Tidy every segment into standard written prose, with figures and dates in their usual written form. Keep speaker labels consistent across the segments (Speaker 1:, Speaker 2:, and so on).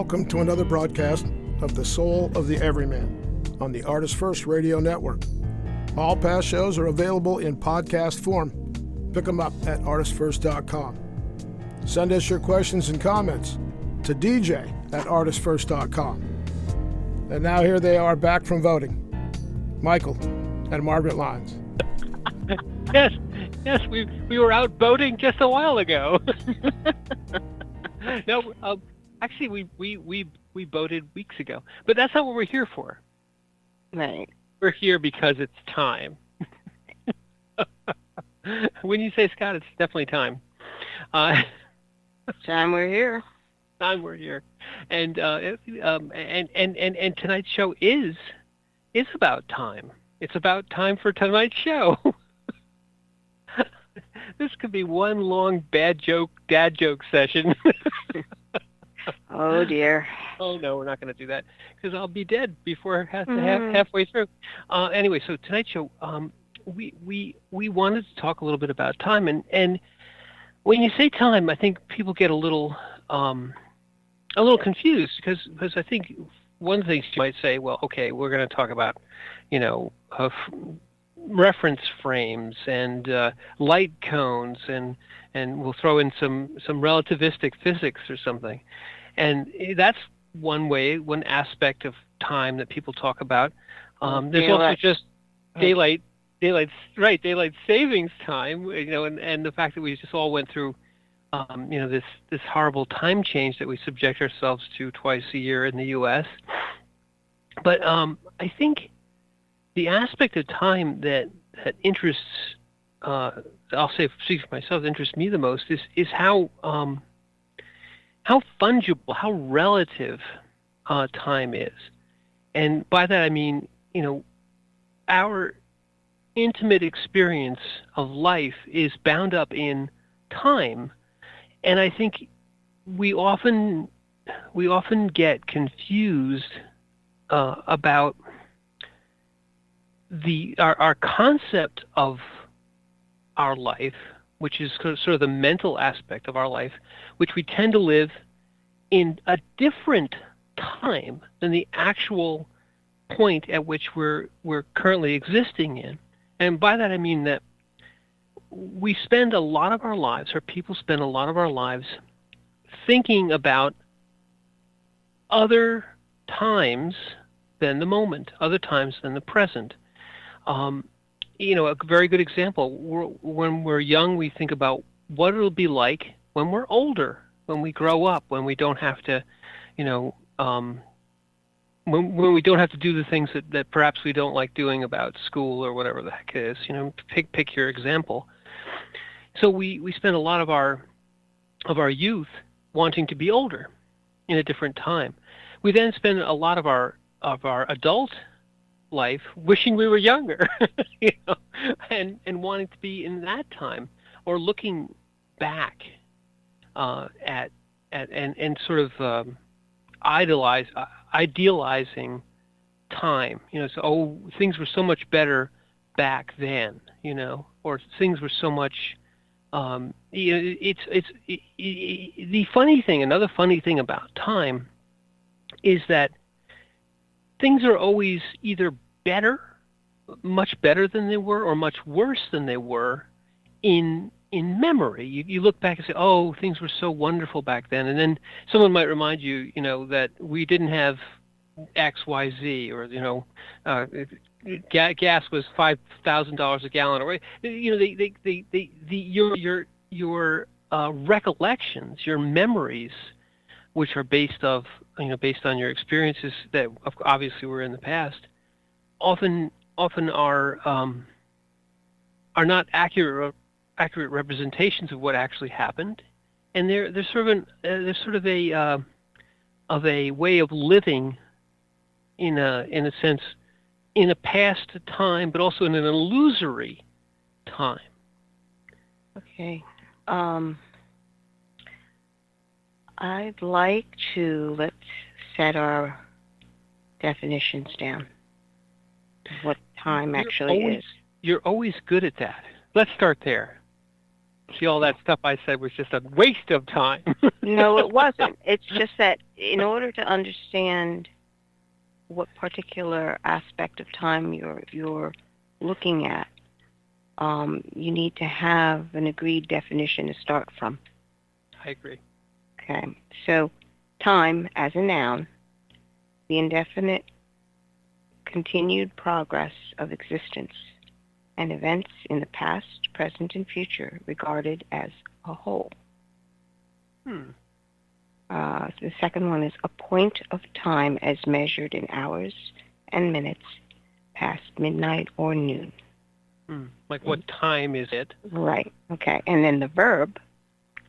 Speaker 1: Welcome to another broadcast of The Soul of the Everyman on the Artist First Radio Network. All past shows are available in podcast form. Pick them up at artistfirst.com. Send us your questions and comments to dj@artistfirst.com. And now here they are back from voting. Michael and Margaret Lyons.
Speaker 2: Yes, we were out voting just a while ago. No, actually, we voted weeks ago, but that's not what we're here for.
Speaker 3: Right.
Speaker 2: We're here because it's time. When you say Scott, it's definitely time.
Speaker 3: Time we're here.
Speaker 2: Time we're here, and tonight's show is about time. It's about time for tonight's show. This could be one long dad joke session.
Speaker 3: Oh dear.
Speaker 2: Oh no, we're not going to do that because I'll be dead before halfway through. Anyway, so tonight's show, we wanted to talk a little bit about time, and when you say time, I think people get a little confused because I think one of the things you might say, well, okay, we're going to talk about, reference frames and light cones, and we'll throw in some relativistic physics or something, and that's one aspect of time that people talk about. There's also just daylight savings time, and the fact that we just all went through this horrible time change that we subject ourselves to twice a year in the U.S. But I think the aspect of time that interests, I'll say, speak for myself, interests me the most is how fungible, how relative time is. And by that I mean, our intimate experience of life is bound up in time. And I think we often get confused about our concept of our life, which is sort of the mental aspect of our life, which we tend to live in a different time than the actual point at which we're currently existing in. And by that I mean that we spend a lot of our lives, or people spend a lot of our lives, thinking about other times than the moment, other times than the present. A very good example, when we're young, we think about what it'll be like when we're older, when we grow up, when we don't have to, when we don't have to do the things that perhaps we don't like doing about school or whatever the heck it is. Pick your example. So we spend a lot of our youth wanting to be older in a different time. We then spend a lot of our adult life wishing we were younger, and wanting to be in that time, or looking back at and sort of idealizing time. So things were so much better back then, or things were so much. It's the funny thing. Another funny thing about time is that things are always either better, much better than they were, or much worse than they were in memory. You look back and say, oh, things were so wonderful back then, and then someone might remind you, that we didn't have X, Y, Z, or gas was $5,000 a gallon, or your recollections, your memories, which are based on your experiences that obviously were in the past, often are not accurate representations of what actually happened, and they're sort of a way of living in a sense in a past time, but also in an illusory time.
Speaker 3: Okay. I'd like to let's set our definitions down of what time actually is.
Speaker 2: You're always good at that. Let's start there. See, all that stuff I said was just a waste of time.
Speaker 3: No, it wasn't. It's just that in order to understand what particular aspect of time you're looking at, you need to have an agreed definition to start from.
Speaker 2: I agree.
Speaker 3: Okay, so time as a noun, the indefinite continued progress of existence and events in the past, present, and future regarded as a whole. The second one is a point of time as measured in hours and minutes past midnight or noon.
Speaker 2: Like what time is it?
Speaker 3: Right, okay. And then the verb,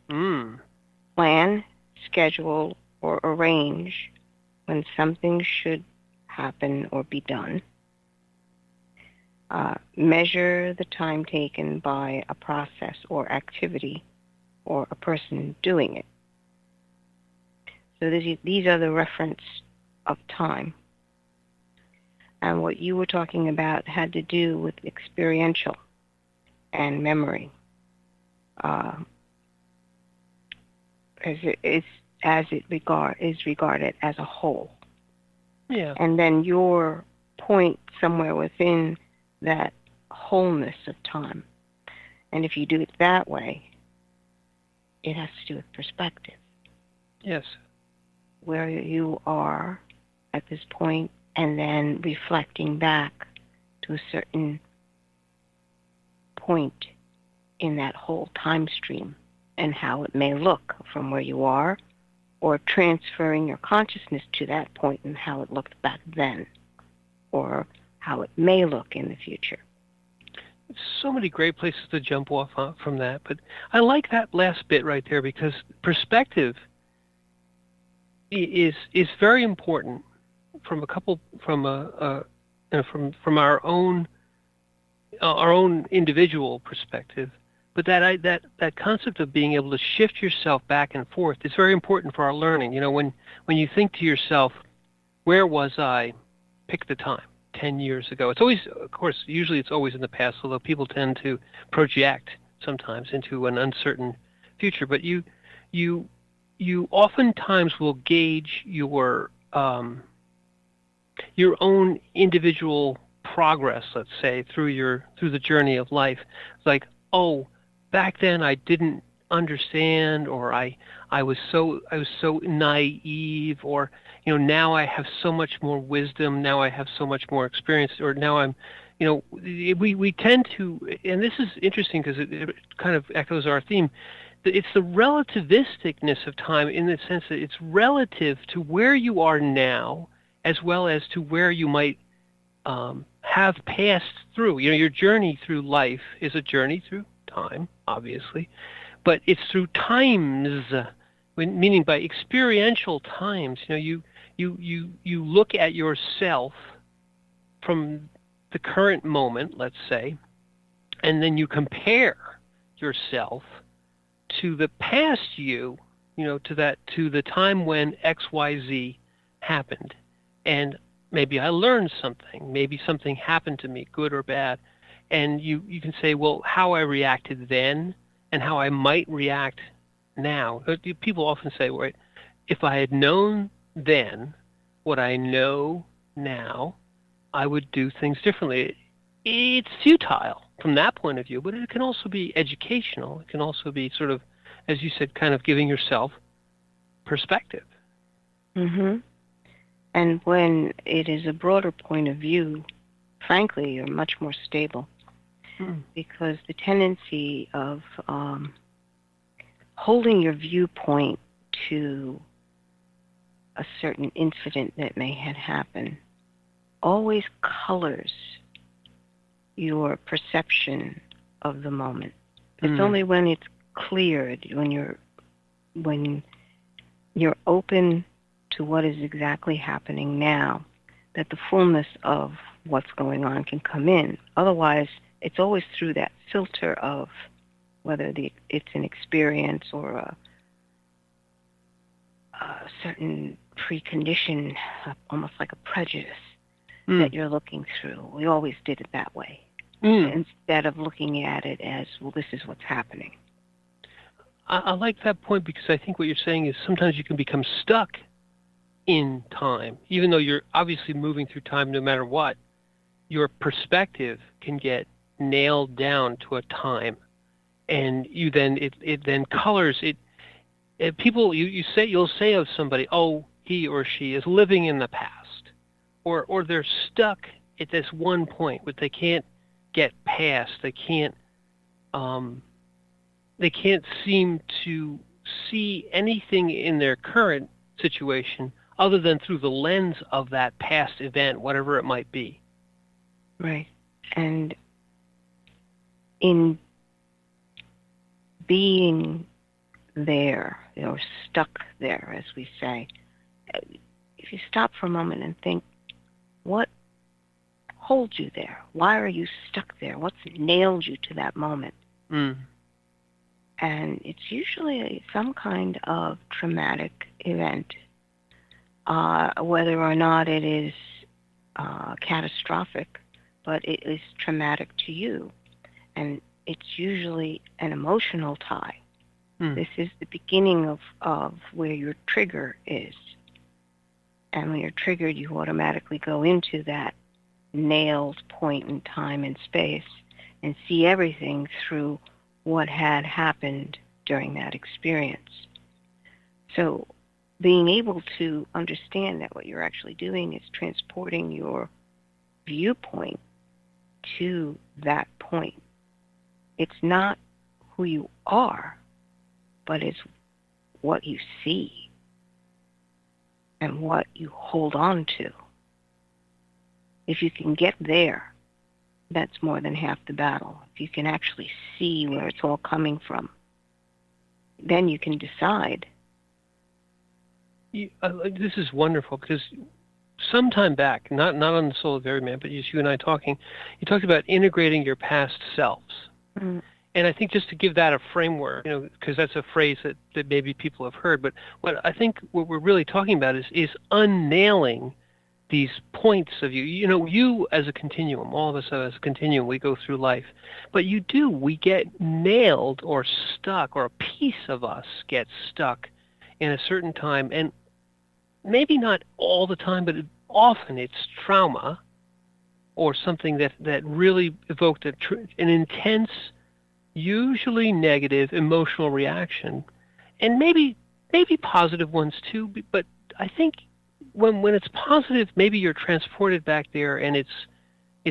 Speaker 3: plan, schedule, or arrange when something should happen or be done. Measure the time taken by a process or activity or a person doing it. So these are the reference of time. And what you were talking about had to do with experiential and memory, as it is regarded as a whole.
Speaker 2: Yeah.
Speaker 3: And then your point somewhere within that wholeness of time. And if you do it that way, it has to do with perspective.
Speaker 2: Yes.
Speaker 3: Where you are at this point, and then reflecting back to a certain point in that whole time stream and how it may look from where you are, or transferring your consciousness to that point and how it looked back then, or how it may look in the future.
Speaker 2: So many great places to jump off from that, but I like that last bit right there because perspective is very important from our own individual perspective. But that concept of being able to shift yourself back and forth is very important for our learning. You know, when you think to yourself, where was I? Pick the time. 10 years ago. It's always, of course, usually it's always in the past, although people tend to project sometimes into an uncertain future. But you oftentimes will gauge your own individual progress, let's say, through the journey of life. It's like, oh, back then I didn't understand, or I was so naive, or now I have so much more wisdom, now I have so much more experience, or now I'm, we tend to, and this is interesting because it kind of echoes our theme. It's the relativisticness of time in the sense that it's relative to where you are now, as well as to where you might have passed through. Your journey through life is a journey through time, obviously, but it's through times, meaning by experiential times. You look at yourself from the current moment, let's say, and then you compare yourself to the past you, to the time when XYZ happened. And maybe I learned something, maybe something happened to me, good or bad. And you can say, well, how I reacted then and how I might react now. People often say, right, if I had known then what I know now, I would do things differently. It's futile from that point of view, but it can also be educational. It can also be sort of, as you said, kind of giving yourself perspective.
Speaker 3: Mm-hmm. And when it is a broader point of view, frankly, you're much more stable. Because the tendency of holding your viewpoint to a certain incident that may have happened always colors your perception of the moment. It's only when it's cleared, when you're open to what is exactly happening now, that the fullness of what's going on can come in. Otherwise, it's always through that filter of whether it's an experience or a certain precondition, almost like a prejudice that you're looking through. We always did it that way, instead of looking at it as, well, this is what's happening.
Speaker 2: I like that point because I think what you're saying is sometimes you can become stuck in time, even though you're obviously moving through time no matter what. Your perspective can get nailed down to a time, and you then it then colors it. People you'll say of somebody, oh, he or she is living in the past, or they're stuck at this one point which they can't get past. They can't seem to see anything in their current situation other than through the lens of that past event, whatever it might be.
Speaker 3: Right. And in being there, or stuck there, as we say, if you stop for a moment and think, what holds you there? Why are you stuck there? What's nailed you to that moment?
Speaker 2: Mm.
Speaker 3: And it's usually some kind of traumatic event, whether or not it is catastrophic, but it is traumatic to you. And it's usually an emotional tie.
Speaker 2: Mm.
Speaker 3: This is the beginning of where your trigger is. And when you're triggered, you automatically go into that nailed point in time and space and see everything through what had happened during that experience. So being able to understand that what you're actually doing is transporting your viewpoint to that point. It's not who you are, but it's what you see and what you hold on to. If you can get there, that's more than half the battle. If you can actually see where it's all coming from, then you can decide.
Speaker 2: This is wonderful because some time back, not on the Soul of Everyman, but just you and I talking, you talked about integrating your past selves.
Speaker 3: Mm.
Speaker 2: And I think just to give that a framework, because that's a phrase that maybe people have heard, but what I think what we're really talking about is unnailing these points of you. You as a continuum, all of us as a continuum, we go through life. But we get nailed or stuck, or a piece of us gets stuck in a certain time. And maybe not all the time, but often it's trauma or something that really evoked an intense, usually negative emotional reaction, and maybe positive ones too. But I think when it's positive, maybe you're transported back there, and it's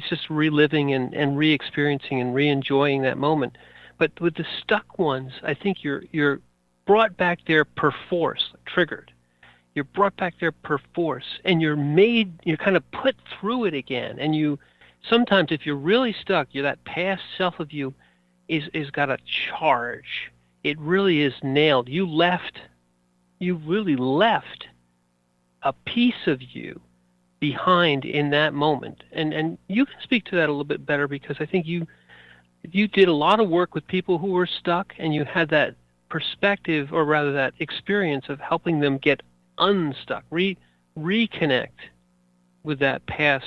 Speaker 2: just reliving and re-experiencing and re-enjoying that moment. But with the stuck ones, I think you're brought back there per force, triggered. You're brought back there per force, and you're kind of put through it again. And you sometimes, if you're really stuck, that past self of you is got a charge. It really is nailed. You really left a piece of you behind in that moment. And you can speak to that a little bit better, because I think you did a lot of work with people who were stuck, and you had that perspective, or rather that experience of helping them get unstuck, reconnect with that past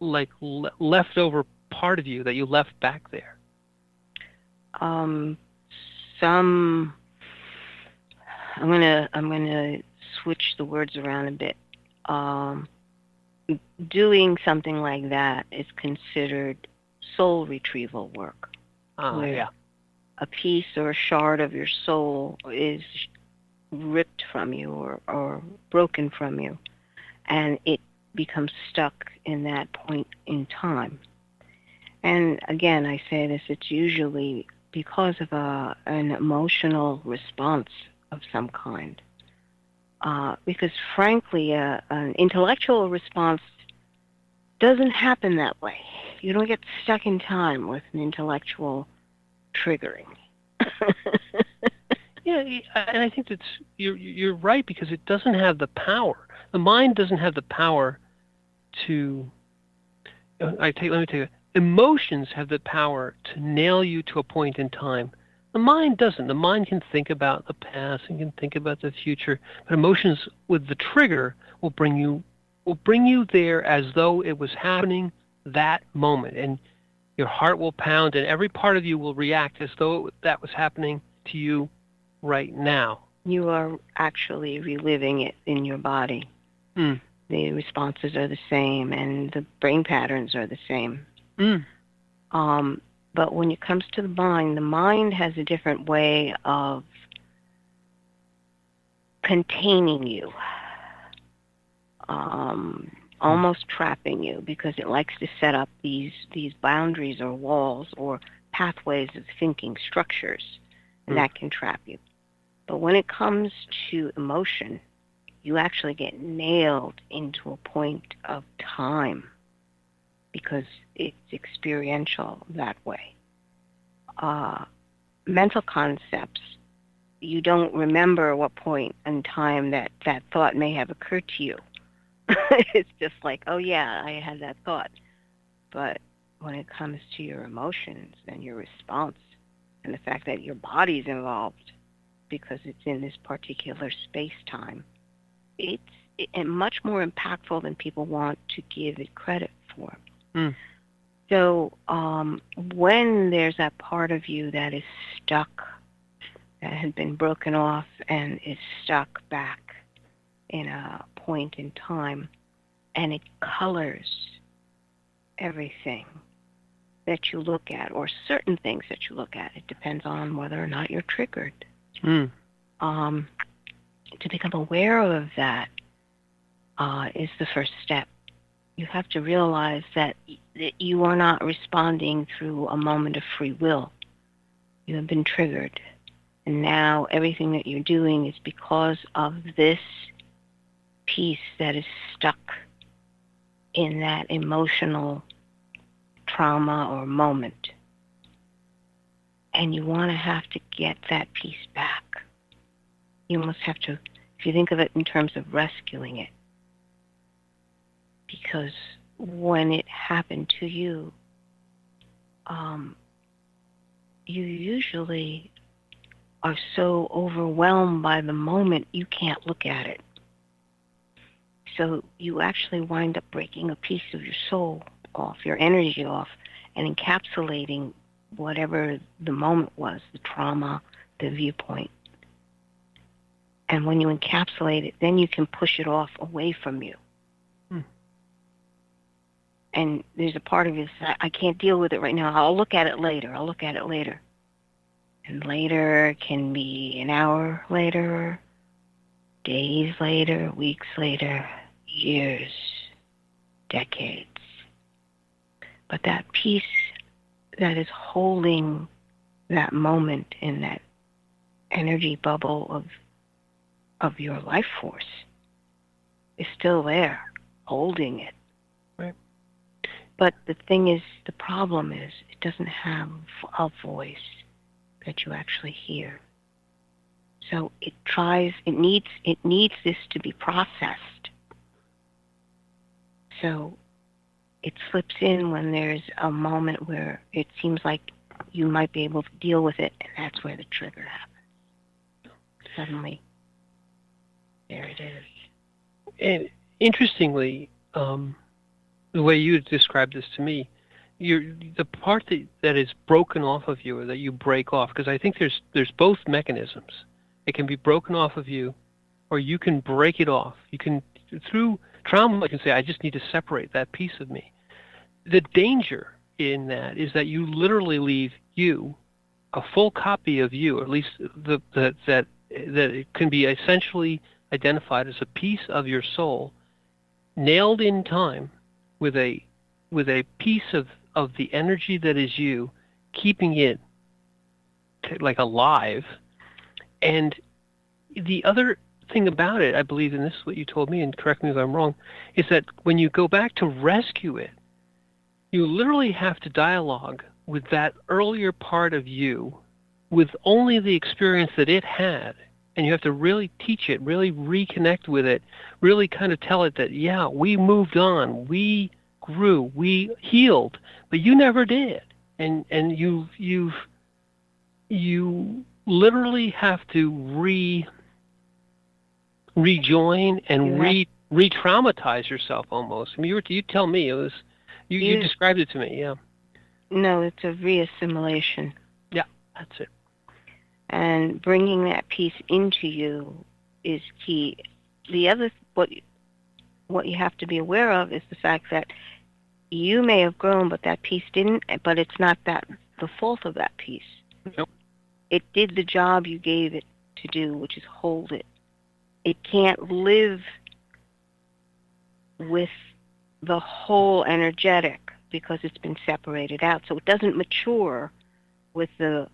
Speaker 2: leftover part of you that you left back there.
Speaker 3: I'm gonna switch the words around a bit. Doing something like that is considered soul retrieval work.
Speaker 2: Yeah.
Speaker 3: A piece or a shard of your soul is ripped from you or broken from you, and it becomes stuck in that point in time. And again, I say this, it's usually because of an emotional response of some kind. Because frankly, an intellectual response doesn't happen that way. You don't get stuck in time with an intellectual triggering.
Speaker 2: Yeah, and I think you're right, because it doesn't have the power. The mind doesn't have the power to. Let me tell you. Emotions have the power to nail you to a point in time. The mind doesn't. The mind can think about the past and can think about the future, but emotions with the trigger will bring you there as though it was happening that moment. And Your heart will pound, and every part of you will react as though that was happening to you right now.
Speaker 3: You are actually reliving it in your body.
Speaker 2: Mm.
Speaker 3: The responses are the same, and the brain patterns are the same.
Speaker 2: Mm.
Speaker 3: But when it comes to the mind has a different way of containing you, almost trapping you, because it likes to set up these boundaries or walls or pathways of thinking structures that can trap you. But when it comes to emotion, you actually get nailed into a point of time because it's experiential that way. Mental concepts, you don't remember what point in time that thought may have occurred to you. It's just like, oh yeah, I had that thought. But when it comes to your emotions and your response and the fact that your body's involved because it's in this particular space-time, it's much more impactful than people want to give it credit for. So when there's that part of you that is stuck, that has been broken off and is stuck back in a point in time, and it colors everything that you look at, or certain things that you look at. It depends on whether or not you're triggered. To become aware of that is the first step. You have to realize that you are not responding through a moment of free will. You have been triggered. And now everything that you're doing is because of this piece that is stuck in that emotional trauma or moment. And you want to have to get that piece back. You must have to, if you think of it in terms of rescuing it, because when it happened to you, you usually are so overwhelmed by the moment you can't look at it. So you actually wind up breaking a piece of your soul off, your energy off, and encapsulating whatever the moment was, the trauma, the viewpoint. And when you encapsulate it, then you can push it off away from you. And there's a part of you that I can't deal with it right now. I'll look at it later. And later can be an hour later, days later, weeks later, years, decades. But that piece that is holding that moment in that energy bubble of your life force is still there, holding it.
Speaker 2: Right.
Speaker 3: But the problem is, it doesn't have a voice that you actually hear. So it needs this to be processed. So it slips in when there's a moment where it seems like you might be able to deal with it, and that's where the trigger happens. Suddenly, there it is.
Speaker 2: And interestingly, the way you described this to me, the part that is broken off of you, or that you break off, because I think there's both mechanisms. It can be broken off of you, or you can break it off. You can, through trauma, I can say, I just need to separate that piece of me. The danger in that is that you literally leave you, a full copy of you, or at least that it can be essentially identified as a piece of your soul, nailed in time with a piece of the energy that is you, keeping it like alive. And the other thing about it, I believe, and this is what you told me, and correct me if I'm wrong, is that when you go back to rescue it, you literally have to dialogue with that earlier part of you with only the experience that it had. And you have to really teach it, really reconnect with it, really kind of tell it that, yeah, we moved on, we grew, we healed, but you never did. And you literally have to rejoin and re-traumatize yourself almost. I mean, you tell me, it was you described it to me, yeah.
Speaker 3: No, it's a reassimilation.
Speaker 2: Yeah, that's it.
Speaker 3: And bringing that piece into you is key. The other, what you have to be aware of is the fact that you may have grown, but that piece didn't. But it's not that the fault of that piece.
Speaker 2: Nope.
Speaker 3: It did the job you gave it to do, which is hold it. It can't live with the whole energetic because it's been separated out. So it doesn't mature with the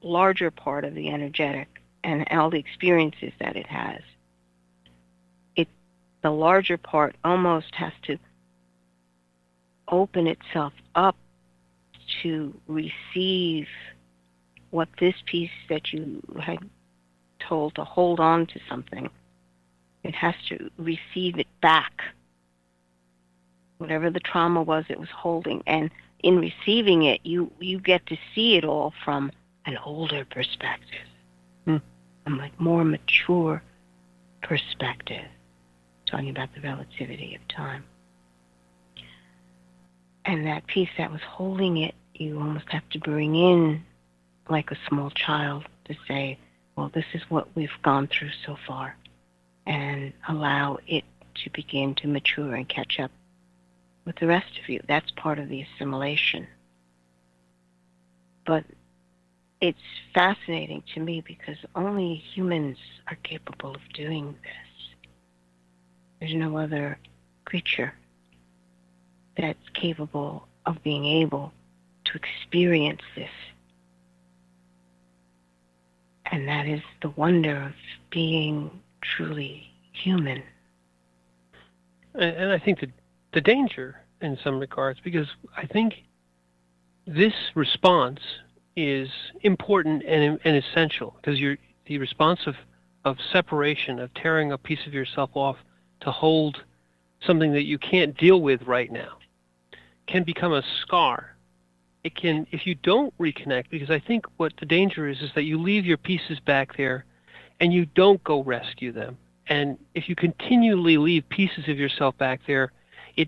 Speaker 3: larger part of the energetic and all the experiences that it has. The larger part almost has to open itself up to receive what this piece that you had told to hold on to something. It has to receive it back. Whatever the trauma was it was holding. And in receiving it, you get to see it all from an older perspective. A more mature perspective. Talking about the relativity of time. And that piece that was holding it, you almost have to bring in like a small child to say, well, this is what we've gone through so far, and allow it to begin to mature and catch up with the rest of you. That's part of the assimilation. But it's fascinating to me because only humans are capable of doing this. There's no other creature that's capable of being able to experience this. And that is the wonder of being truly human.
Speaker 2: And I think the danger in some regards, because I think this response is important and essential, because the response of separation, of tearing a piece of yourself off to hold something that you can't deal with right now, can become a scar. It can, if you don't reconnect, because I think what the danger is that you leave your pieces back there and you don't go rescue them. And if you continually leave pieces of yourself back there, it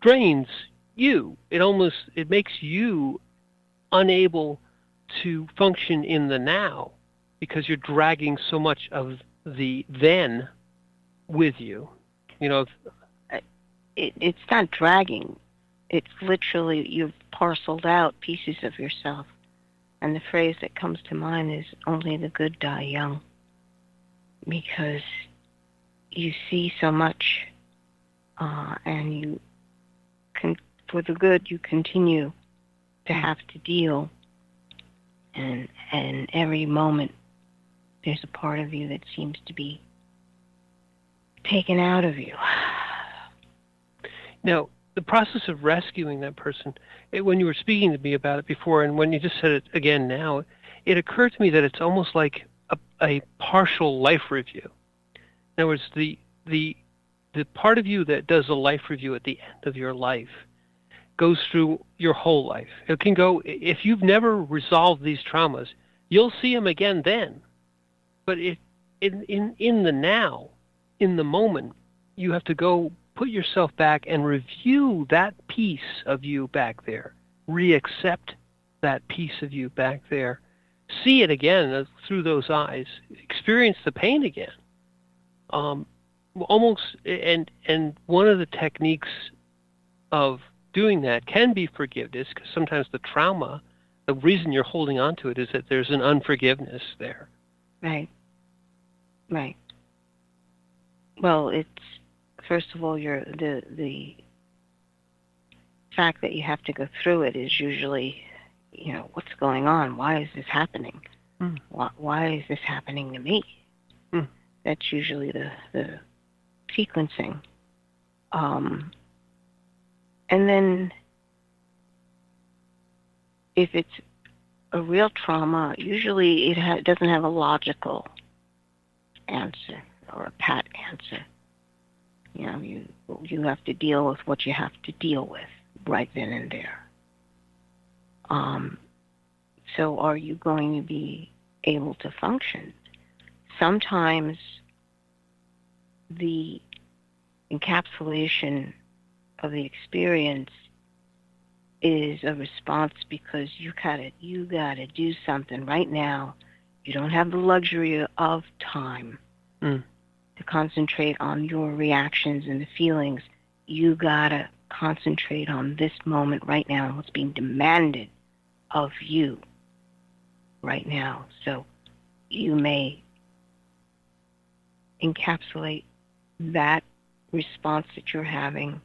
Speaker 2: drains you. It makes you unable to function in the now because you're dragging so much of the then with you. You know,
Speaker 3: it's not dragging. It's literally you've parceled out pieces of yourself. And the phrase that comes to mind is only the good die young. Because you see so much and for the good you continue to have to deal. And every moment there's a part of you that seems to be taken out of you.
Speaker 2: Now, the process of rescuing that person, when you were speaking to me about it before, and when you just said it again now, it occurred to me that it's almost like a partial life review. In other words, the part of you that does a life review at the end of your life goes through your whole life. It can go, if you've never resolved these traumas, you'll see them again then. But in the now, in the moment, you have to go put yourself back and review that piece of you back there. Reaccept that piece of you back there. See it again through those eyes. Experience the pain again. Almost, and one of the techniques of doing that can be forgiveness, because sometimes the trauma, the reason you're holding on to it is that there's an unforgiveness there.
Speaker 3: Right. Well, it's first of all, the fact that you have to go through it is usually, what's going on? Why is this happening? Why is this happening to me? That's usually the sequencing. And then if it's a real trauma, usually it doesn't have a logical answer or a pat answer. You have to deal with what you have to deal with right then and there. So are you going to be able to function? Sometimes the encapsulation of the experience is a response because you gotta do something right now. You don't have the luxury of time to concentrate on your reactions and the feelings. You gotta concentrate on this moment right now and what's being demanded of you right now. So you may encapsulate that response that you're having,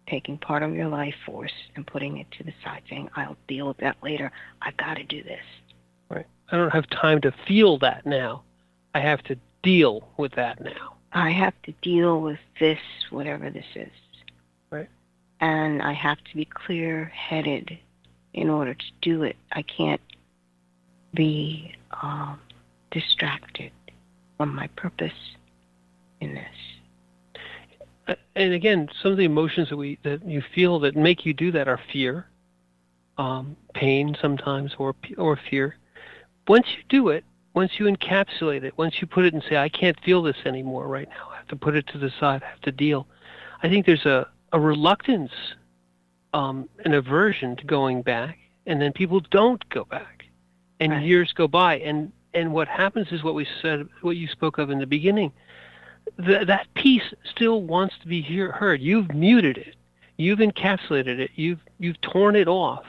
Speaker 3: taking part of your life force and putting it to the side, saying, I'll deal with that later. I've got to do this.
Speaker 2: Right. I don't have time to feel that now. I have to deal with that now.
Speaker 3: I have to deal with this, whatever this is.
Speaker 2: Right.
Speaker 3: And I have to be clear-headed in order to do it. I can't be distracted from my purpose in this.
Speaker 2: And again, some of the emotions that you feel that make you do that are fear, pain sometimes, or fear. Once you do it, once you encapsulate it, once you put it and say, I can't feel this anymore right now, I have to put it to the side, I have to deal, I think there's a reluctance, an aversion to going back, and then people don't go back, and
Speaker 3: right.
Speaker 2: Years go by, and what happens is what you spoke of in the beginning. That piece still wants to be heard. You've muted it, you've encapsulated it, you've torn it off,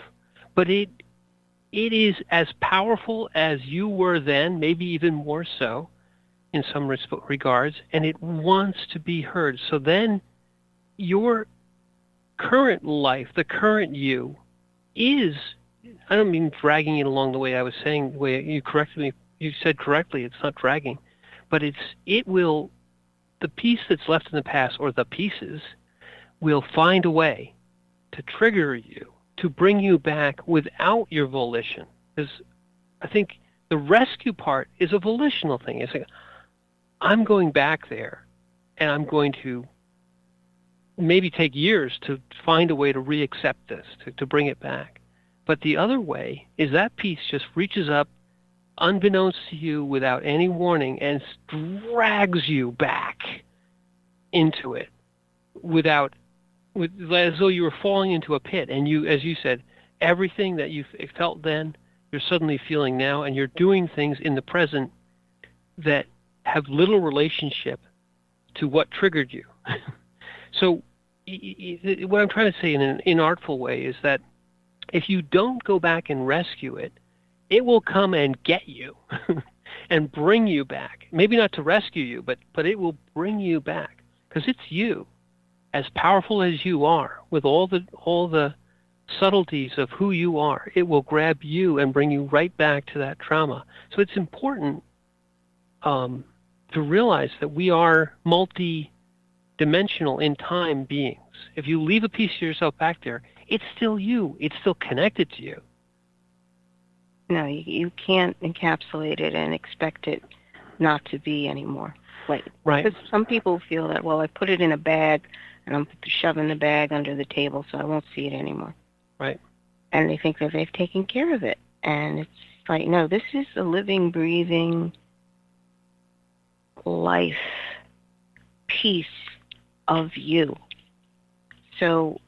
Speaker 2: but it is as powerful as you were then, maybe even more so in some regards, and it wants to be heard. So then your current life, the current you, is, I don't mean dragging it along the way I was saying, the way you corrected me, you said correctly, it's not dragging, but the piece that's left in the past, or the pieces, will find a way to trigger you, to bring you back without your volition. Because I think the rescue part is a volitional thing. It's like, I'm going back there, and I'm going to maybe take years to find a way to re-accept this, to bring it back. But the other way is that piece just reaches up, unbeknownst to you, without any warning, and drags you back into it, as though you were falling into a pit. And you, as you said, everything that you felt then, you're suddenly feeling now, and you're doing things in the present that have little relationship to what triggered you. So what I'm trying to say in an inartful way is that if you don't go back and rescue it, it will come and get you and bring you back. Maybe not to rescue you, but it will bring you back, because it's you, as powerful as you are, with all the subtleties of who you are. It will grab you and bring you right back to that trauma. So it's important to realize that we are multi-dimensional in time beings. If you leave a piece of yourself back there, it's still you. It's still connected to you.
Speaker 3: No, you can't encapsulate it and expect it not to be anymore. Right. Because some people feel that, well, I put it in a bag, and I'm shoving the bag under the table, so I won't see it anymore.
Speaker 2: Right.
Speaker 3: And they think that they've taken care of it. And it's like, no, this is a living, breathing life piece of you. So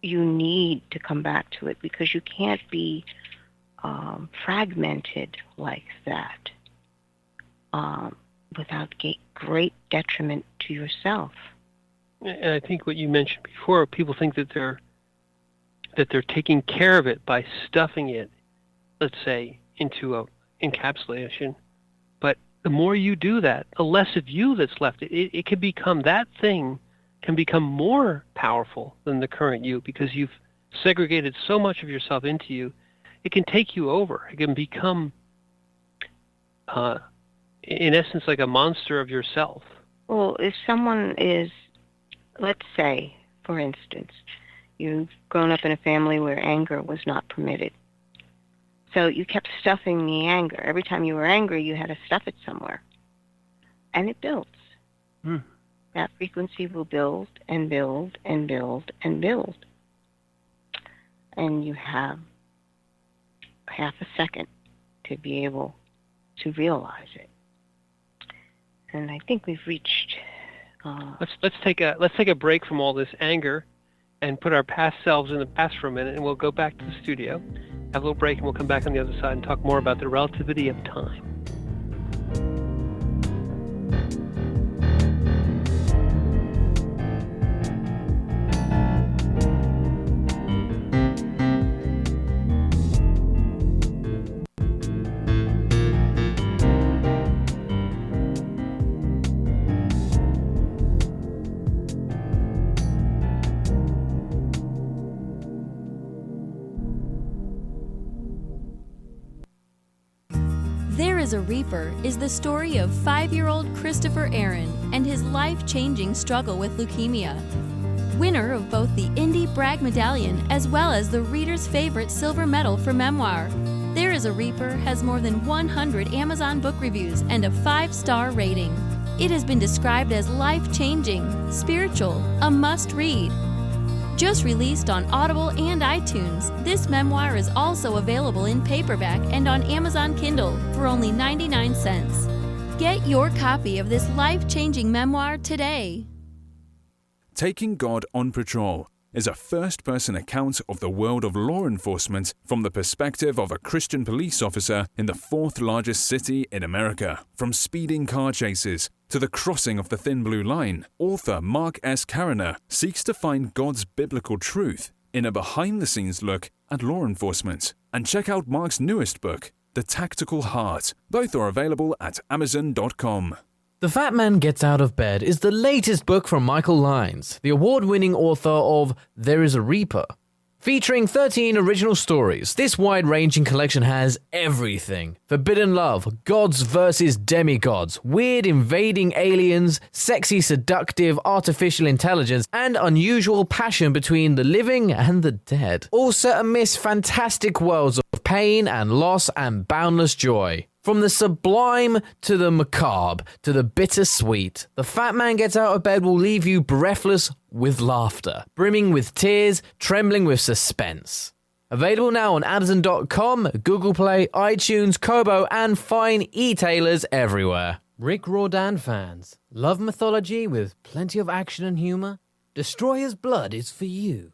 Speaker 3: you need to come back to it, because you can't be fragmented like that without great detriment to yourself.
Speaker 2: And I think what you mentioned before, people think that they're taking care of it by stuffing it, let's say, into a encapsulation. But the more you do that, the less of you that's left. It can become, that thing can become more powerful than the current you, because you've segregated so much of yourself into you. It can take you over. It can become, in essence, like a monster of yourself.
Speaker 3: Well, if someone is, let's say, for instance, you've grown up in a family where anger was not permitted. So you kept stuffing the anger. Every time you were angry, you had to stuff it somewhere. And it builds. That frequency will build and build and build and build. And you have half a second to be able to realize it. And I think we've reached.
Speaker 2: Let's take a break from all this anger, and put our past selves in the past for a minute, and we'll go back to the studio, have a little break, and we'll come back on the other side and talk more about the relativity of time.
Speaker 4: There is a Reaper is the story of 5-year-old Christopher Aaron and his life-changing struggle with leukemia. Winner of both the Indy Bragg Medallion as well as the reader's favorite silver medal for memoir, There is a Reaper has more than 100 Amazon book reviews and a 5-star rating. It has been described as life-changing, spiritual, a must-read. Just released on Audible and iTunes, this memoir is also available in paperback and on Amazon Kindle for only 99 cents. Get your copy of this life-changing memoir today.
Speaker 5: Taking God on Patrol is a first-person account of the world of law enforcement from the perspective of a Christian police officer in the 4th largest city in America. From speeding car chases to the crossing of the thin blue line, author Mark S. Cariner seeks to find God's biblical truth in a behind-the-scenes look at law enforcement. And check out Mark's newest book, The Tactical Heart. Both are available at Amazon.com.
Speaker 6: The Fat Man Gets Out of Bed is the latest book from Michael Lyons, the award-winning author of There is a Reaper. Featuring 13 original stories, this wide-ranging collection has everything. Forbidden love, gods versus demigods, weird invading aliens, sexy seductive artificial intelligence, and unusual passion between the living and the dead. All set amidst fantastic worlds of pain and loss and boundless joy. From the sublime to the macabre to the bittersweet, The Fat Man Gets Out of Bed will leave you breathless with laughter, brimming with tears, trembling with suspense. Available now on Amazon.com, Google Play, iTunes, Kobo, and fine e-tailers everywhere. Rick Riordan fans, love mythology with plenty of action and humor? Destroyer's Blood is for you.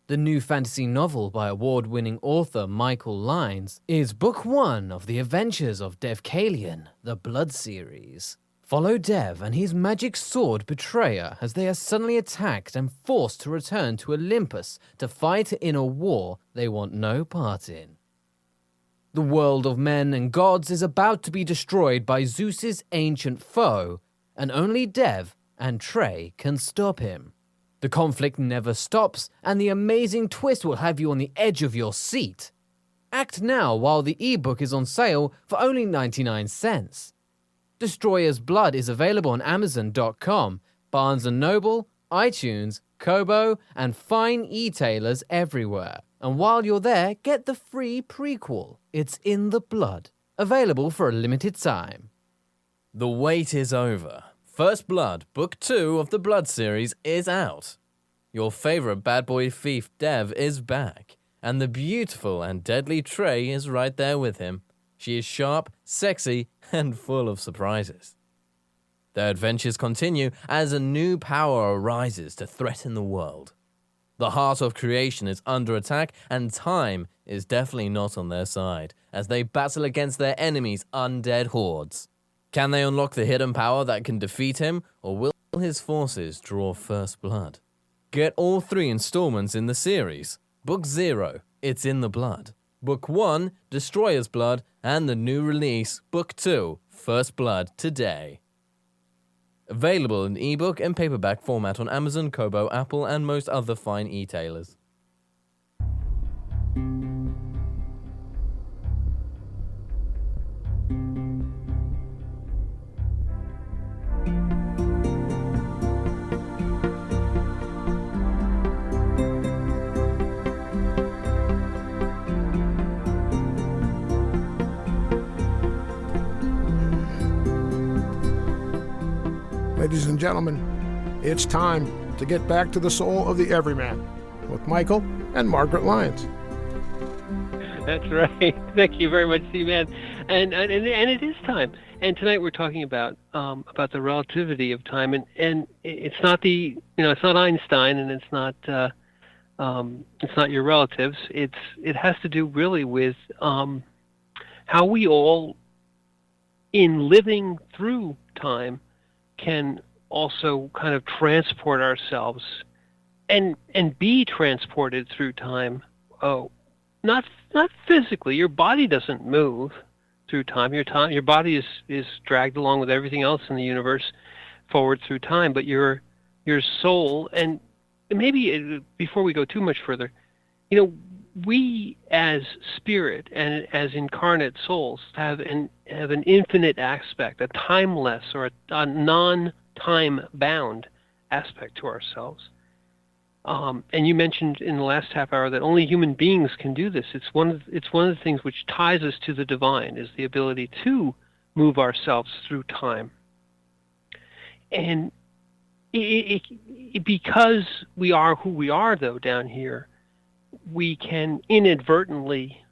Speaker 6: The new fantasy novel by award-winning author Michael Lyons is book 1 of the adventures of Devkalion, the Blood series. Follow Dev and his magic sword Betrayer as they are suddenly attacked and forced to return to Olympus to fight in a war they want no part in. The world of men and gods is about to be destroyed by Zeus's ancient foe, and only Dev and Trey can stop him. The conflict never stops, and the amazing twist will have you on the edge of your seat. Act now while the ebook is on sale for only 99 cents. Destroyer's Blood is available on Amazon.com, Barnes & Noble, iTunes, Kobo, and fine e-tailers everywhere. And while you're there, get the free prequel, It's in the Blood, available for a limited time. The wait is over. First Blood, Book 2 of the Blood series is out. Your favorite bad boy thief Dev is back, and the beautiful and deadly Trey is right there with him. She is sharp, sexy, and full of surprises. Their adventures continue as a new power arises to threaten the world. The heart of creation is under attack, and time is definitely not on their side as they battle against their enemies' undead hordes. Can they unlock the hidden power that can defeat him, or will his forces draw first blood? Get all 3 installments in the series. Book 0, It's in the Blood. Book 1, Destroyer's Blood, and the new release, Book 2, First Blood, today. Available in ebook and paperback format on Amazon, Kobo, Apple, and most other fine e-tailers.
Speaker 1: Ladies and gentlemen, it's time to get back to the soul of the Everyman with Michael and Margaret Lyons.
Speaker 2: That's right. Thank you very much, C-Man. And it is time. And tonight we're talking about the relativity of time. And it's not it's not Einstein, and it's not It's not your relatives. It has to do really with how we all, in living through time, can also kind of transport ourselves and be transported through time. Oh, not physically. Your body doesn't move through time. Your body is dragged along with everything else in the universe forward through time. But your soul, and maybe before we go too much further, we as spirit and as incarnate souls have an infinite aspect, a timeless or a non-time bound aspect to ourselves. And you mentioned in the last half hour that only human beings can do this. It's one of the things which ties us to the divine, is the ability to move ourselves through time. And because we are who we are, though, down here, we can inadvertently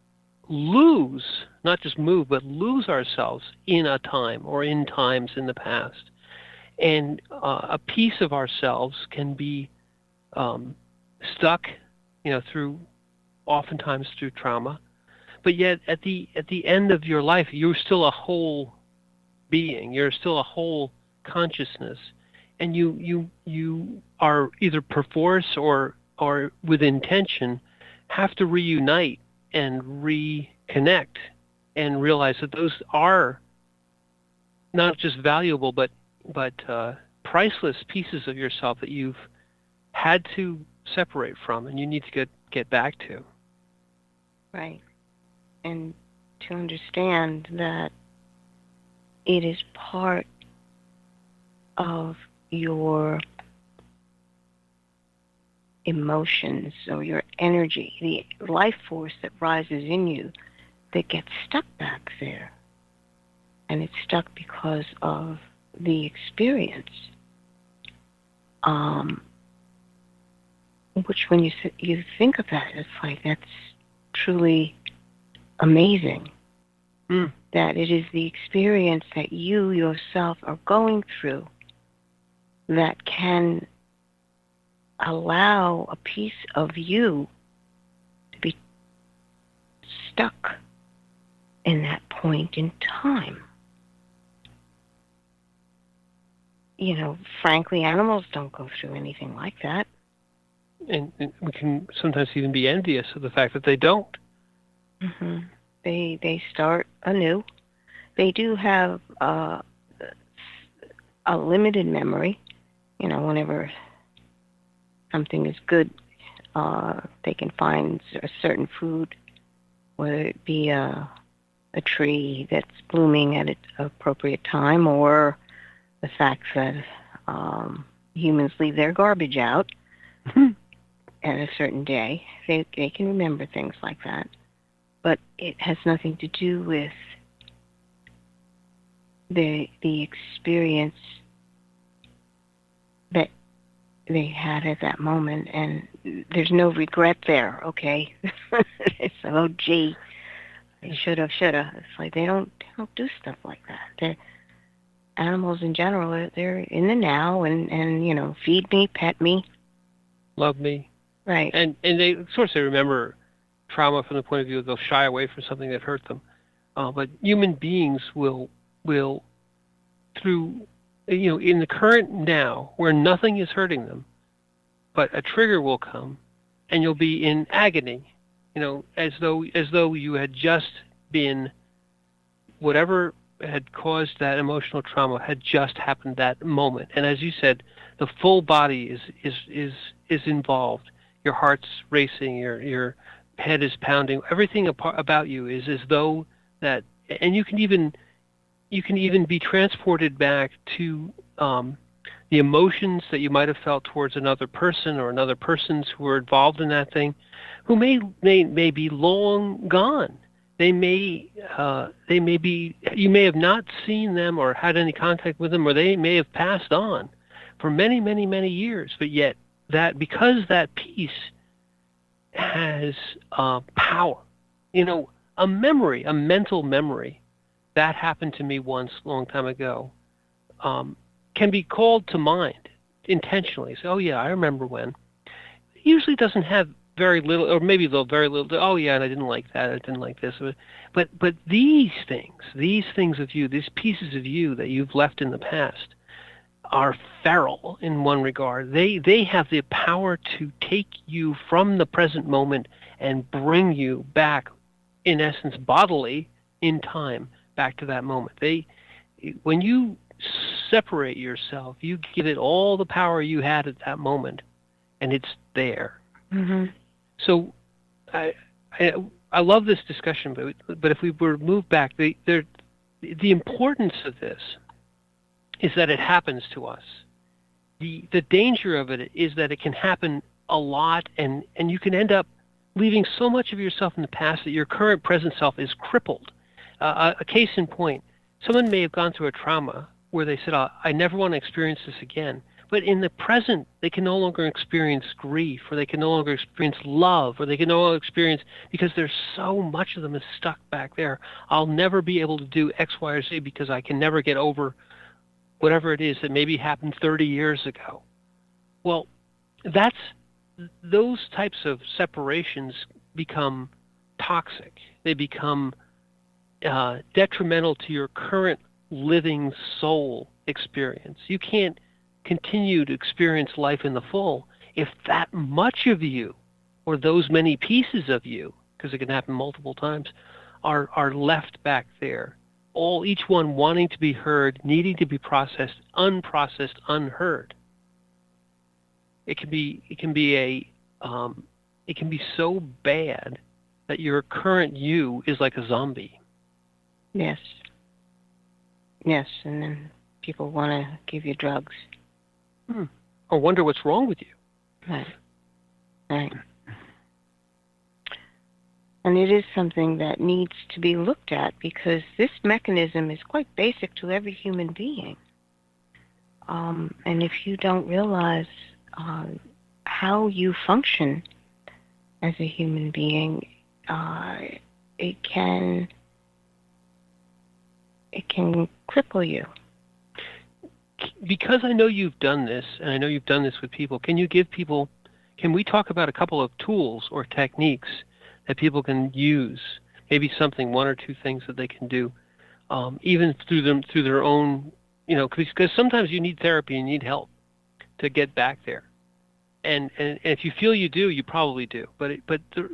Speaker 2: lose, not just move, but lose ourselves in a time or in times in the past. And a piece of ourselves can be stuck, oftentimes through trauma. But yet at the end of your life, you're still a whole being. You're still a whole consciousness. And you are either perforce or with intention have to reunite and reconnect and realize that those are not just valuable but priceless pieces of yourself that you've had to separate from and you need to get back to.
Speaker 3: Right. And to understand that it is part of your emotions or your energy, the life force that rises in you, that gets stuck back there. And it's stuck because of the experience. Which when you think of that, it's like that's truly amazing. That it is the experience that you yourself are going through that can allow a piece of you to be stuck in that point in time. Frankly, animals don't go through anything like that.
Speaker 2: And we can sometimes even be envious of the fact that they don't.
Speaker 3: Mm-hmm. They start anew. They do have a limited memory. Whenever something is good, they can find a certain food, whether it be a tree that's blooming at an appropriate time, or the fact that humans leave their garbage out at a certain day. They can remember things like that. But it has nothing to do with the experience that they had at that moment, and there's no regret there, okay? It's oh gee, I shoulda. It's like they don't do stuff like that. Animals in general, they're in the now and feed me, pet me,
Speaker 2: love me.
Speaker 3: Right.
Speaker 2: And they of course they remember trauma from the point of view they'll shy away from something that hurt them. But human beings will through in the current now where nothing is hurting them, but a trigger will come and you'll be in agony, as though you had just been, whatever had caused that emotional trauma had just happened that moment. And as you said, the full body is involved. Your heart's racing, your head is pounding. Everything about you is as though that, and you can even be transported back to the emotions that you might have felt towards another person or another persons who were involved in that thing, who may be long gone. They may be, you may have not seen them or had any contact with them, or they may have passed on for many, many, many years. But yet because that piece has power, a memory, a mental memory, that happened to me once a long time ago, can be called to mind intentionally. Say, oh yeah, I remember when. It usually doesn't have very little, or maybe they'll very little. Oh yeah, and I didn't like that. I didn't like this. But these things of you, these pieces of you that you've left in the past, are feral in one regard. They have the power to take you from the present moment and bring you back, in essence, bodily, in time, back to that moment. When you separate yourself, you give it all the power you had at that moment, and it's there.
Speaker 3: Mm-hmm.
Speaker 2: So, I love this discussion, but if we were to move back, the importance of this is that it happens to us. The danger of it is that it can happen a lot, and you can end up leaving so much of yourself in the past that your current present self is crippled. A case in point, someone may have gone through a trauma where they said, I never want to experience this again. But in the present, they can no longer experience grief, or they can no longer experience love, or they can no longer experience, because there's so much of them is stuck back there. I'll never be able to do X, Y, or Z because I can never get over whatever it is that maybe happened 30 years ago. Well, those types of separations become toxic. They become detrimental to your current living soul experience. You can't continue to experience life in the full if that much of you, or those many pieces of you, because it can happen multiple times, are left back there. Each one wanting to be heard, needing to be processed, unprocessed, unheard. It can be so bad that your current you is like a zombie.
Speaker 3: Yes. Yes, and then people want to give you drugs.
Speaker 2: Or wonder what's wrong with you.
Speaker 3: Right. Right. And it is something that needs to be looked at, because this mechanism is quite basic to every human being. And if you don't realize how you function as a human being, it can cripple you.
Speaker 2: Because I know you've done this, and I know you've done this with people, can we talk about a couple of tools or techniques that people can use? Maybe one or two things that they can do, even through their own, because sometimes you need therapy and you need help to get back there. And if you feel you do, you probably do. But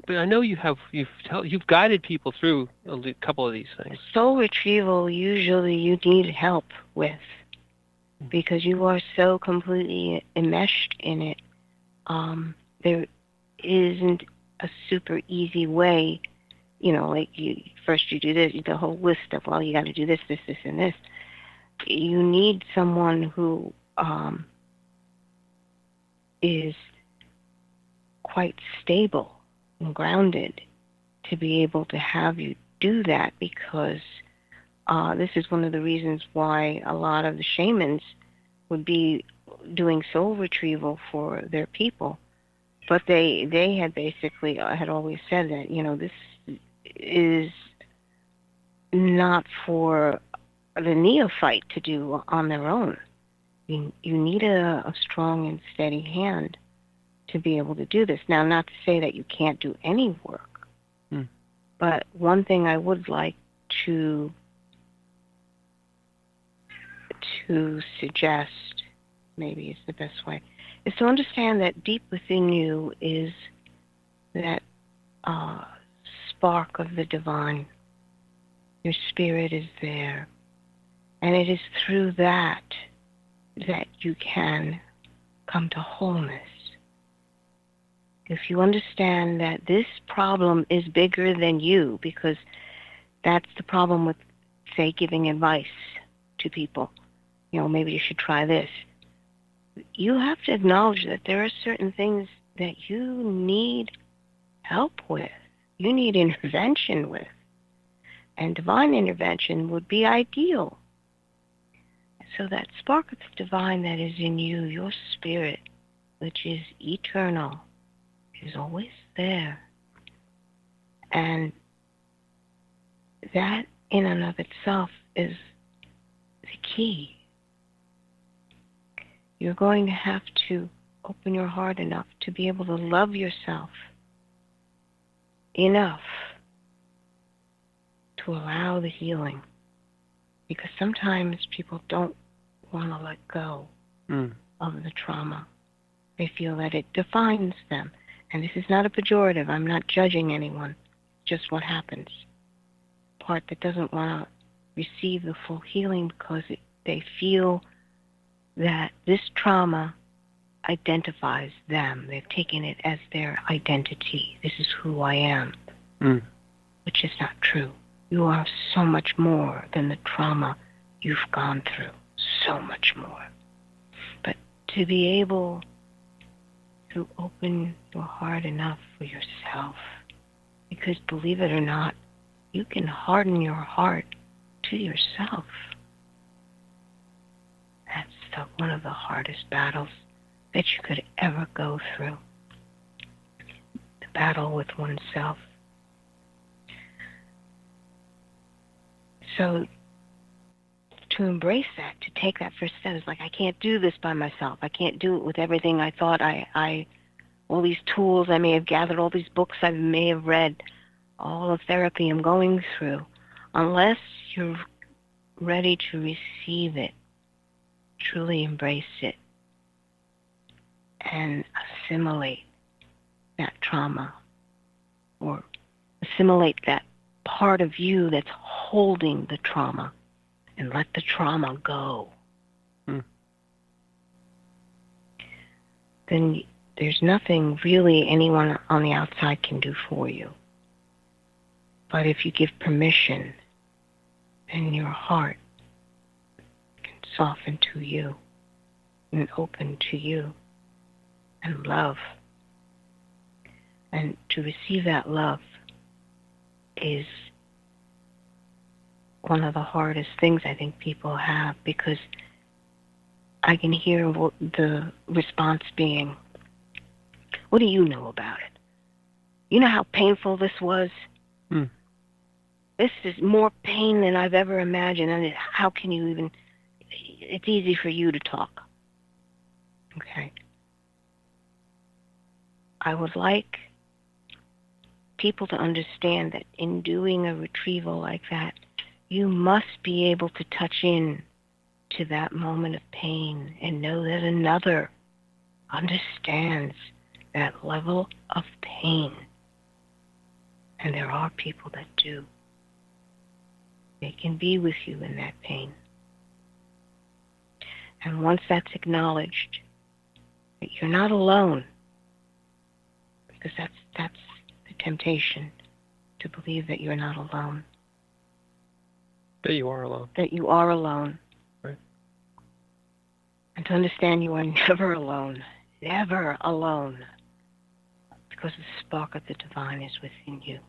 Speaker 2: I know you've guided people through a couple of these things.
Speaker 3: Soul retrieval, usually you need help with, because you are so completely enmeshed in it. There isn't a super easy way, like you do this, the whole list of, well, you got to do this, this, this, and this. You need someone who is quite stable and grounded to be able to have you do that, because this is one of the reasons why a lot of the shamans would be doing soul retrieval for their people. But they had basically had always said that, this is not for the neophyte to do on their own. You need a strong and steady hand to be able to do this. Now, not to say that you can't do any work, but one thing I would like to suggest, maybe is the best way, is to understand that deep within you is that spark of the divine. Your spirit is there. And it is through that you can come to wholeness. If you understand that this problem is bigger than you, because that's the problem with, say, giving advice to people. Maybe you should try this. You have to acknowledge that there are certain things that you need help with. You need intervention with. And divine intervention would be ideal. So that spark of the divine that is in you, your spirit, which is eternal, is always there. And that in and of itself is the key. You're going to have to open your heart enough to be able to love yourself enough to allow the healing. Because sometimes people don't want to let go of the trauma. They feel that it defines them. And this is not a pejorative. I'm not judging anyone. Just what happens. Part that doesn't want to receive the full healing because they feel that this trauma identifies them. They've taken it as their identity. This is who I am, which is not true. You are so much more than the trauma you've gone through. So much more. But to be able to open your heart enough for yourself, because believe it or not, you can harden your heart to yourself. That's one of the hardest battles that you could ever go through. The battle with oneself. So to embrace that, to take that first step, is like, I can't do this by myself. I can't do it with everything I thought all these tools I may have gathered, all these books I may have read, all the therapy I'm going through. Unless you're ready to receive it, truly embrace it, and assimilate that trauma, or assimilate that part of you that's holding the trauma, and let the trauma go. Then there's nothing really anyone on the outside can do for you. But if you give permission, then your heart can soften to you and open to you and love. And to receive that love is one of the hardest things I think people have, because I can hear the response being, what do you know about it? You know how painful this was? This is more pain than I've ever imagined, and how can you even... It's easy for you to talk. Okay. I would like people to understand that in doing a retrieval like that, you must be able to touch in to that moment of pain and know that another understands that level of pain. And there are people that do. They can be with you in that pain. And once that's acknowledged, that you're not alone, because that's the temptation, to believe that you're not alone.
Speaker 2: That you are alone.
Speaker 3: That you are alone.
Speaker 2: Right.
Speaker 3: And to understand you are never alone. Never alone. Because the spark of the divine is within you.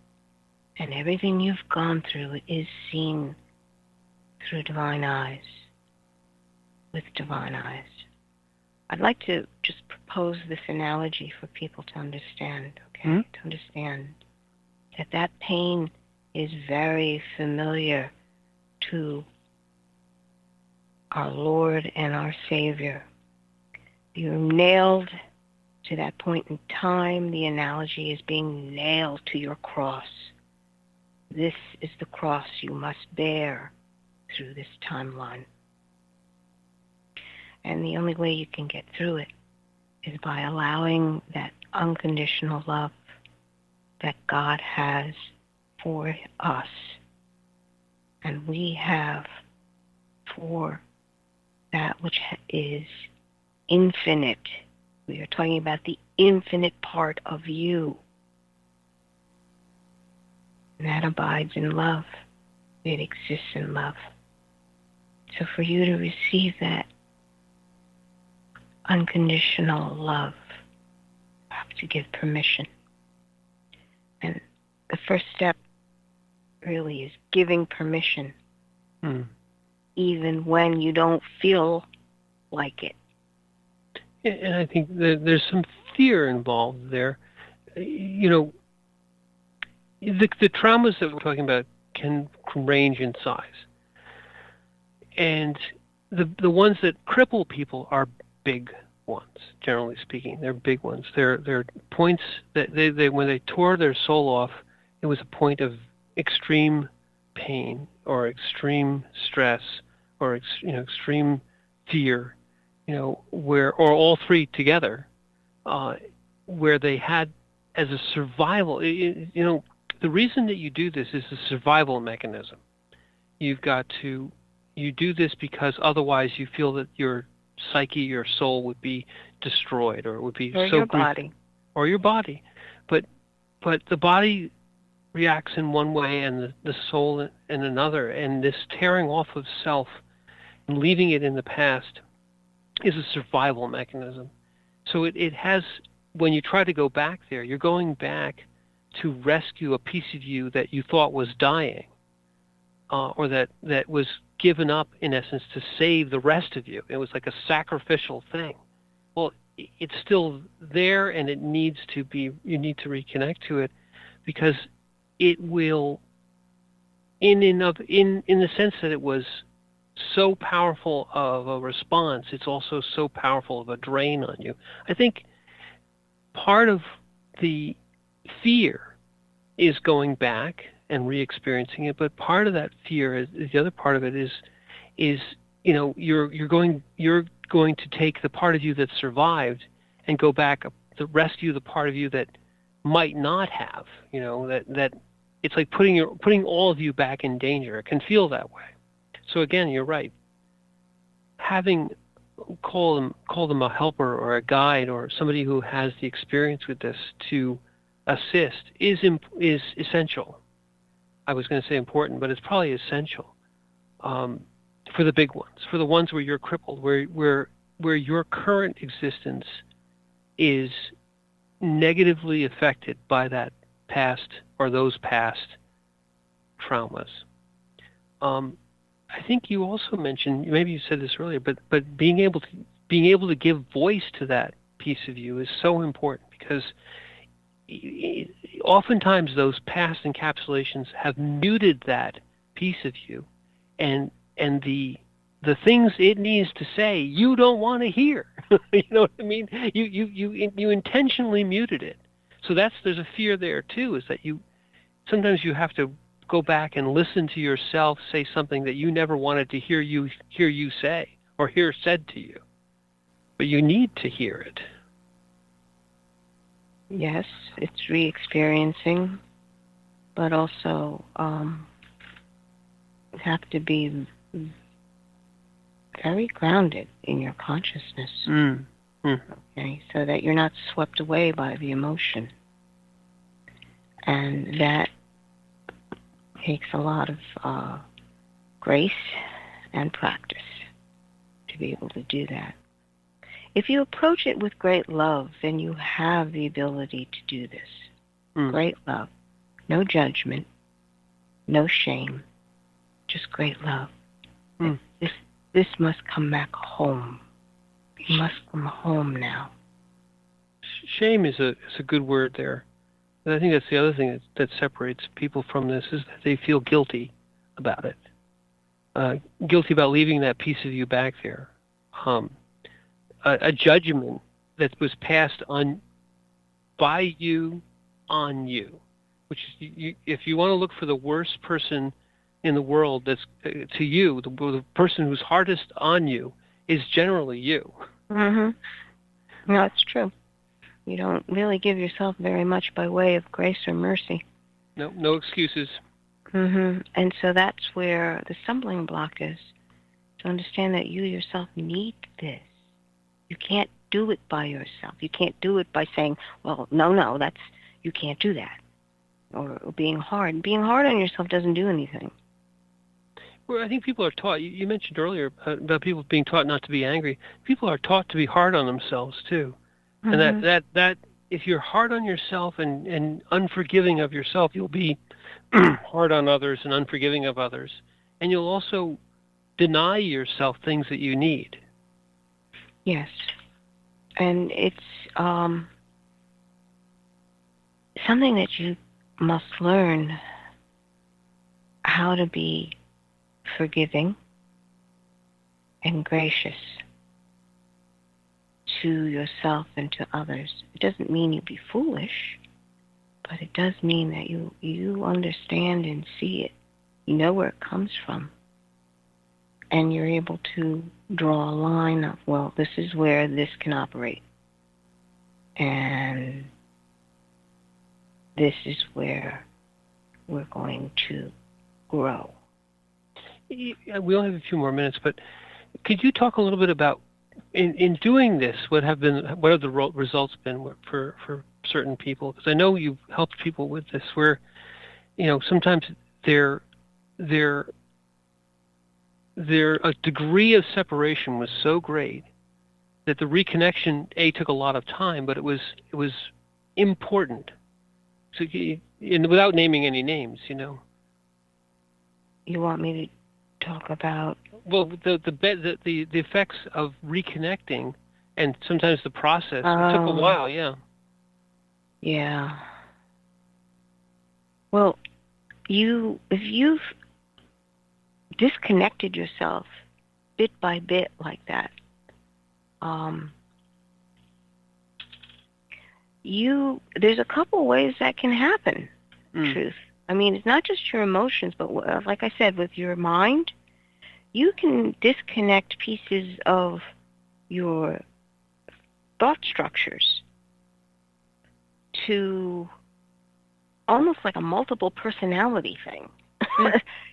Speaker 3: And everything you've gone through is seen through divine eyes. With divine eyes. I'd like to just propose this analogy for people to understand, okay? To understand that pain is very familiar to our Lord and our Savior. You're nailed to that point in time. The analogy is being nailed to your cross. This is the cross you must bear through this timeline. And the only way you can get through it is by allowing that unconditional love that God has for us and we have for that which is infinite. We are talking about the infinite part of you. And that abides in love. It exists in love. So for you to receive that unconditional love, you have to give permission. And the first step really is giving permission, even when you don't feel like it.
Speaker 2: And I think that there's some fear involved there. You know, the traumas that we're talking about can range in size. And the ones that cripple people are big ones, generally speaking. They're big ones. They're points that they when they tore their soul off it was a point of extreme pain or extreme stress or extreme fear, where, or all three together, where they had, as a survival, the reason that you do this is a survival mechanism. You do this because otherwise you feel that your psyche, your soul would be destroyed, or it would be
Speaker 3: or
Speaker 2: so
Speaker 3: your body.
Speaker 2: Or your body. But the body reacts in one way and the soul in another, and this tearing off of self and leaving it in the past is a survival mechanism. So it has, when you try to go back there, you're going back to rescue a piece of you that you thought was dying, or that was given up, in essence, to save the rest of you. It was like a sacrificial thing. Well, it's still there, and you need to reconnect to it, because it will, in the sense that it was so powerful of a response, it's also so powerful of a drain on you. I think part of the fear is going back and re-experiencing it, but part of that fear is, the other part of it is you're going to take the part of you that survived and go back to rescue the part of you that might not have, that it's like putting all of you back in danger. It can feel that way. So again, you're right. Call them a helper or a guide or somebody who has the experience with this to assist is essential. I was going to say important, but it's probably essential for the big ones, for the ones where you're crippled, where your current existence is negatively affected by that past or those past traumas. I think you also mentioned, maybe you said this earlier, but being able to give voice to that piece of you is so important, because oftentimes those past encapsulations have muted that piece of you, and the things it needs to say you don't want to hear. You know what I mean? You intentionally muted it. So there's a fear there too, is that sometimes you have to go back and listen to yourself say something that you never wanted to hear you say or hear said to you, but you need to hear it.
Speaker 3: Yes, it's re-experiencing, but also you have to be very grounded in your consciousness. Okay, so that you're not swept away by the emotion. And that takes a lot of grace and practice to be able to do that. If you approach it with great love, then you have the ability to do this. Great love. No judgment, no shame, just great love. This must come back home. You must come home now.
Speaker 2: Shame is a good word there. And I think that's the other thing that separates people from this, is that they feel guilty about it. Guilty about leaving that piece of you back there. A judgment that was passed on by you on you, which if you want to look for the worst person in the world, that's to you, the person who's hardest on you is generally you.
Speaker 3: No, it's true. You don't really give yourself very much by way of grace or mercy.
Speaker 2: No excuses.
Speaker 3: And so that's where the stumbling block is, to understand that you yourself need this. You can't do it by yourself. You can't do it by saying, well, no, you can't do that. Or being hard. Being hard on yourself doesn't do anything.
Speaker 2: Well, I think people are taught, you mentioned earlier about people being taught not to be angry. People are taught to be hard on themselves too. And that if you're hard on yourself and unforgiving of yourself, you'll be hard on others and unforgiving of others. And you'll also deny yourself things that you need.
Speaker 3: Yes. And it's something that you must learn how to be forgiving and gracious to yourself and to others. It doesn't mean you be foolish, But it does mean that you understand and see it. You know where it comes from. And you're able to draw a line of, well, this is where this can operate. And this is where we're going to grow.
Speaker 2: We only have a few more minutes, but could you talk a little bit about, in doing this, what have the results been for certain people? Because I know you've helped people with this, where sometimes their a degree of separation was so great that the reconnection took a lot of time, but it was important. So, without naming any names,
Speaker 3: You want me to talk about?
Speaker 2: Well, the effects of reconnecting, and sometimes the process. It took a while, yeah.
Speaker 3: Yeah. Well, if you've disconnected yourself bit by bit like that, there's a couple ways that can happen. Truth. I mean, it's not just your emotions, but like I said, with your mind, you can disconnect pieces of your thought structures to almost like a multiple personality thing.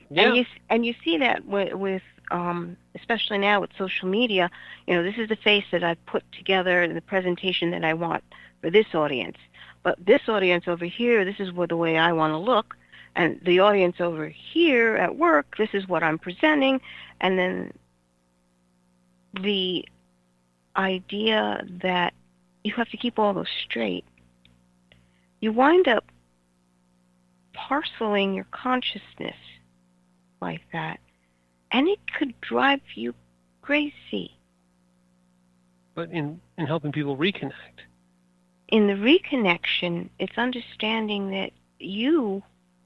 Speaker 2: Yeah.
Speaker 3: And you see that with especially now with social media. This is the face that I've put together in the presentation that I want for this audience. But this audience over here, this is the way I want to look. And the audience over here at work, this is what I'm presenting. And then the idea that you have to keep all those straight, you wind up parceling your consciousness like that, and it could drive you crazy.
Speaker 2: But in helping people reconnect.
Speaker 3: In the reconnection, it's understanding that you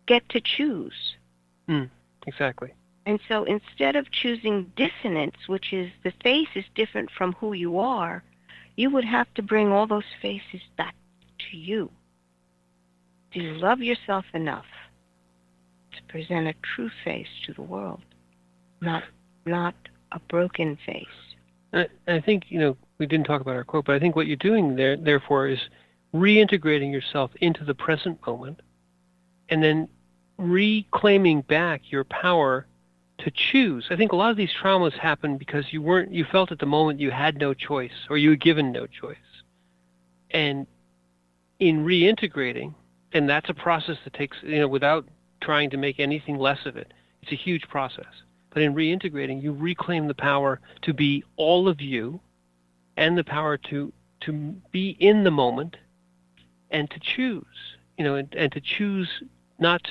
Speaker 3: get to choose.
Speaker 2: Exactly.
Speaker 3: And so instead of choosing dissonance, which is the face is different from who you are, you would have to bring all those faces back to you. Do you love yourself enough to present a true face to the world, not a broken face?
Speaker 2: And I think, we didn't talk about our quote, but I think what you're doing there, therefore, is reintegrating yourself into the present moment, and then reclaiming back your power to choose. I think a lot of these traumas happen because you felt at the moment you had no choice, or you were given no choice. And in reintegrating, and that's a process that takes, without trying to make anything less of it, it's a huge process. But in reintegrating, you reclaim the power to be all of you, and the power to be in the moment, and to choose, and to choose not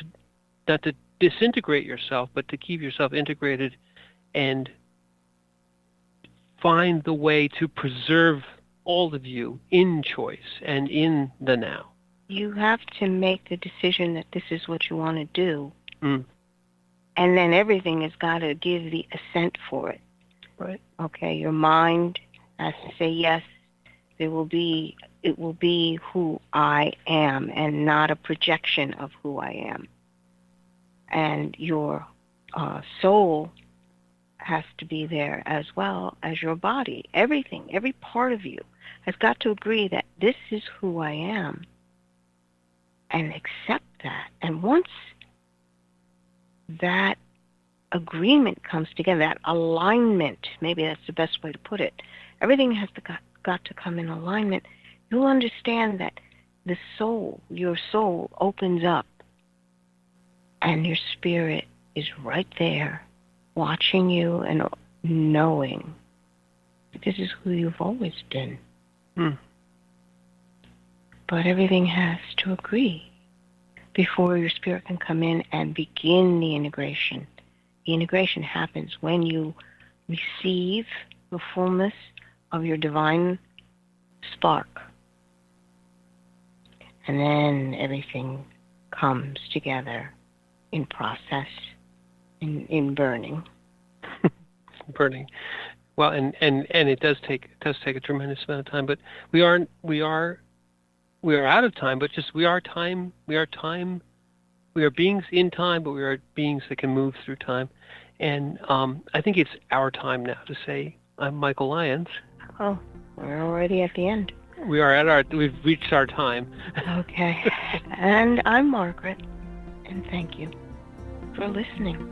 Speaker 2: to disintegrate yourself, but to keep yourself integrated and find the way to preserve all of you in choice and in the now.
Speaker 3: You have to make the decision that this is what you want to do. And then everything has got to give the assent for it.
Speaker 2: Right.
Speaker 3: Okay, your mind has to say yes. It will be who I am, and not a projection of who I am. And your soul has to be there as well as your body. Everything, every part of you has got to agree that this is who I am, and accept that. And once that agreement comes together, that alignment, maybe that's the best way to put it, everything has got to come in alignment. You'll understand that the soul, your soul, opens up, and your spirit is right there watching you and knowing that this is who you've always been. But everything has to agree before your spirit can come in and begin the integration. The integration happens when you receive the fullness of your divine spark. And then everything comes together in process, in burning.
Speaker 2: Burning. Well, and it does take a tremendous amount of time, but we are we are out of time, but just we are time. We are time. We are beings in time, but we are beings that can move through time. And I think it's our time now to say, I'm Michael Lyons.
Speaker 3: Oh, we're already at the end.
Speaker 2: We've reached our time.
Speaker 3: Okay. And I'm Margaret, and thank you for listening.